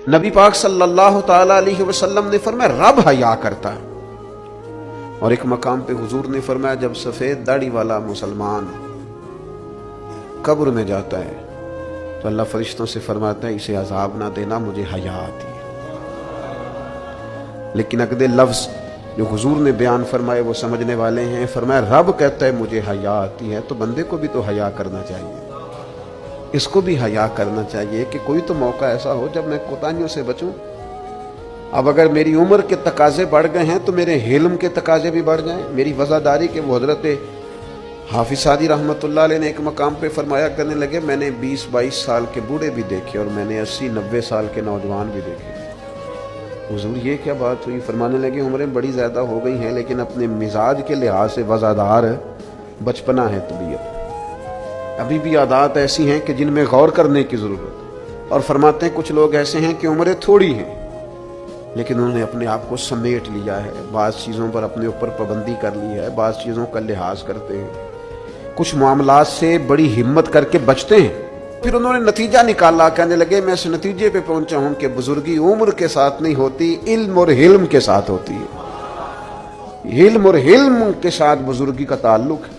نبی پاک صلی اللہ تعالی علیہ وسلم نے فرمایا رب حیا کرتا ہے۔ اور ایک مقام پہ حضور نے فرمایا جب سفید داڑھی والا مسلمان قبر میں جاتا ہے تو اللہ فرشتوں سے فرماتا ہے اسے عذاب نہ دینا، مجھے حیا آتی ہے۔ لیکن اگلے لفظ جو حضور نے بیان فرمائے وہ سمجھنے والے ہیں، فرمایا رب کہتا ہے مجھے حیا آتی ہے، تو بندے کو بھی تو حیا کرنا چاہیے، اس کو بھی حیا کرنا چاہیے کہ کوئی تو موقع ایسا ہو جب میں کوتاہیوں سے بچوں۔ اب اگر میری عمر کے تقاضے بڑھ گئے ہیں تو میرے حلم کے تقاضے بھی بڑھ جائیں، میری وفاداری کے۔ وہ حضرت حافظ سعدی رحمۃ اللہ علیہ نے ایک مقام پہ فرمایا کرنے لگے میں نے 20-22 سال کے بوڑھے بھی دیکھے اور میں نے 80-90 سال کے نوجوان بھی دیکھے۔ حضور یہ کیا بات ہوئی؟ فرمانے لگے عمریں بڑی زیادہ ہو گئی ہیں لیکن اپنے مزاج کے لحاظ سے وفادار بچپنا ہے طبیعت، ابھی بھی عادات ایسی ہیں کہ جن میں غور کرنے کی ضرورت۔ اور فرماتے ہیں کچھ لوگ ایسے ہیں کہ عمریں تھوڑی ہیں لیکن انہوں نے اپنے آپ کو سمیٹ لیا ہے، بعض چیزوں پر اپنے اوپر پابندی کر لی ہے، بعض چیزوں کا لحاظ کرتے ہیں، کچھ معاملات سے بڑی ہمت کر کے بچتے ہیں۔ پھر انہوں نے نتیجہ نکالا، کہنے لگے میں اس نتیجے پہ پہنچا ہوں کہ بزرگی عمر کے ساتھ نہیں ہوتی، علم اور حلم کے ساتھ ہوتی ہے۔ علم اور حلم کے ساتھ بزرگی کا تعلق ہے۔